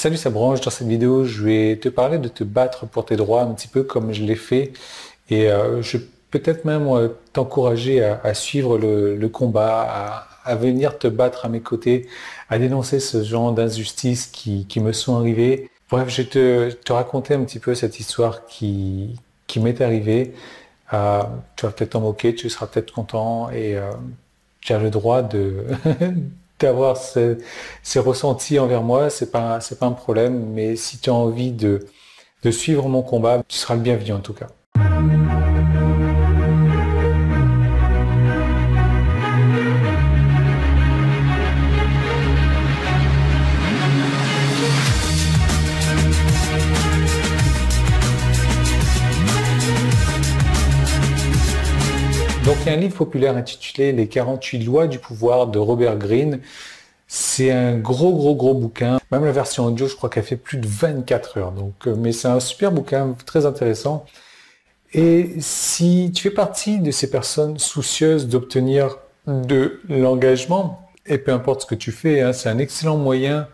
Salut, ça branche. Dans cette vidéo, je vais te parler de te battre pour tes droits, un petit peu comme je l'ai fait. Et je vais peut-être même t'encourager à suivre le combat, à venir te battre à mes côtés, à dénoncer ce genre d'injustices qui me sont arrivées. Bref, je vais te raconter un petit peu cette histoire qui m'est arrivée. Tu vas peut-être t'en moquer, tu seras peut-être content et tu as le droit de d'avoir ces ressentis envers moi, c'est pas un problème, mais si tu as envie de suivre mon combat, tu seras le bienvenu en tout cas. Donc il y a un livre populaire intitulé Les 48 lois du pouvoir de Robert Greene. C'est un gros bouquin. Même la version audio, je crois qu'elle fait plus de 24 heures. Donc, mais c'est un super bouquin, très intéressant. Et si tu fais partie de ces personnes soucieuses d'obtenir de l'engagement, et peu importe ce que tu fais, hein, c'est un excellent moyen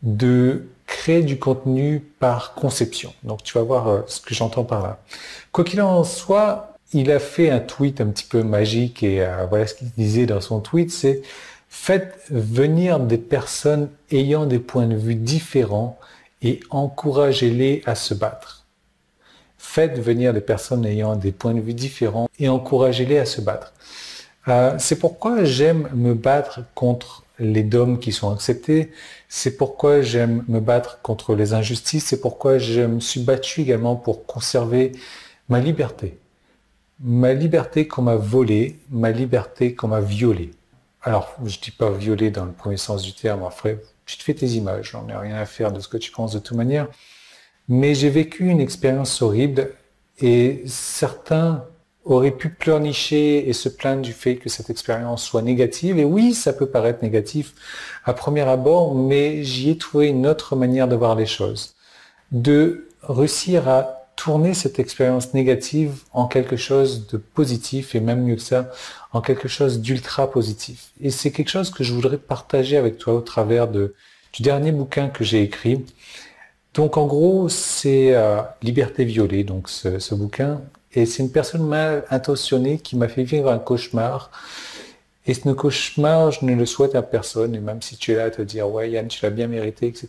de créer du contenu par conception. Donc tu vas voir ce que j'entends par là. Quoi qu'il en soit, il a fait un tweet un petit peu magique et voilà ce qu'il disait dans son tweet, c'est « Faites venir des personnes ayant des points de vue différents et encouragez-les à se battre. » Faites venir des personnes ayant des points de vue différents et encouragez-les à se battre. C'est pourquoi j'aime me battre contre les dogmes qui sont acceptés, c'est pourquoi j'aime me battre contre les injustices, c'est pourquoi je me suis battu également pour conserver ma liberté. Ma liberté qu'on m'a volée, ma liberté qu'on m'a violée. Alors, je dis pas violée dans le premier sens du terme, après, tu te fais tes images, j'en ai rien à faire de ce que tu penses de toute manière. Mais j'ai vécu une expérience horrible et certains auraient pu pleurnicher et se plaindre du fait que cette expérience soit négative. Et oui, ça peut paraître négatif à premier abord, mais j'y ai trouvé une autre manière de voir les choses. De réussir à tourner cette expérience négative en quelque chose de positif et même mieux que ça, en quelque chose d'ultra positif. Et c'est quelque chose que je voudrais partager avec toi au travers du dernier bouquin que j'ai écrit. Donc en gros, c'est Liberté violée, donc ce bouquin. Et c'est une personne mal intentionnée qui m'a fait vivre un cauchemar. Et ce cauchemar, je ne le souhaite à personne. Et même si tu es là à te dire « Ouais Yann, tu l'as bien mérité, etc. »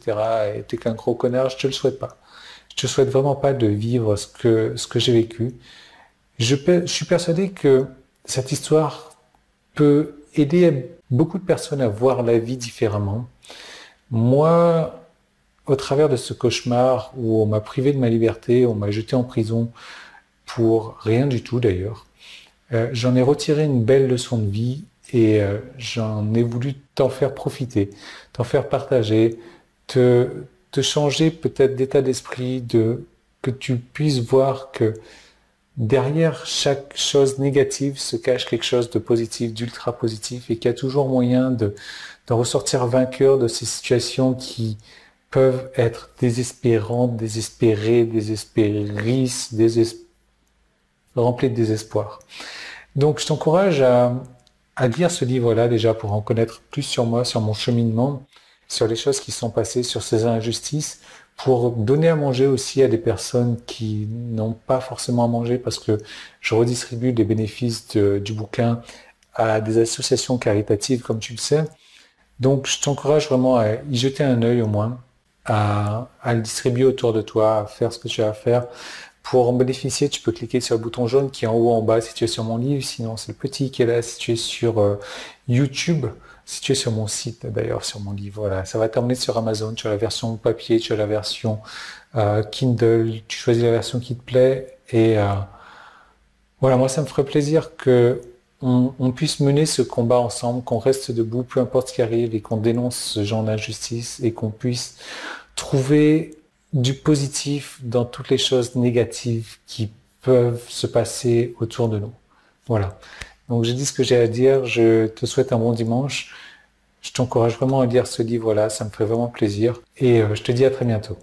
et t'es qu'un gros connard, je te le souhaite pas. Je te souhaite vraiment pas de vivre ce que j'ai vécu. Je suis persuadé que cette histoire peut aider beaucoup de personnes à voir la vie différemment. Moi, au travers de ce cauchemar où on m'a privé de ma liberté, on m'a jeté en prison pour rien du tout d'ailleurs, j'en ai retiré une belle leçon de vie et j'en ai voulu t'en faire profiter, t'en faire partager, te changer peut-être d'état d'esprit, que tu puisses voir que derrière chaque chose négative se cache quelque chose de positif, d'ultra positif, et qu'il y a toujours moyen de ressortir vainqueur de ces situations qui peuvent être désespérantes, désespérées, désespérisses, remplies de désespoir. Donc je t'encourage à lire ce livre-là déjà pour en connaître plus sur moi, sur mon cheminement, sur les choses qui sont passées, sur ces injustices, pour donner à manger aussi à des personnes qui n'ont pas forcément à manger, parce que je redistribue les bénéfices du bouquin à des associations caritatives, comme tu le sais. Donc je t'encourage vraiment à y jeter un œil au moins, à le distribuer autour de toi, à faire ce que tu as à faire. Pour en bénéficier, tu peux cliquer sur le bouton jaune qui est en haut en bas si tu es sur mon livre, sinon c'est le petit qui est là si tu es sur YouTube, si tu es sur mon site d'ailleurs, sur mon livre. Voilà, ça va t'emmener sur Amazon, tu as la version papier, tu as la version Kindle, tu choisis la version qui te plaît et voilà, moi ça me ferait plaisir que on puisse mener ce combat ensemble, qu'on reste debout, peu importe ce qui arrive et qu'on dénonce ce genre d'injustice et qu'on puisse trouver du positif dans toutes les choses négatives qui peuvent se passer autour de nous. Voilà. Donc j'ai dit ce que j'ai à dire, je te souhaite un bon dimanche. Je t'encourage vraiment à lire ce livre-là, ça me ferait vraiment plaisir. Et je te dis à très bientôt.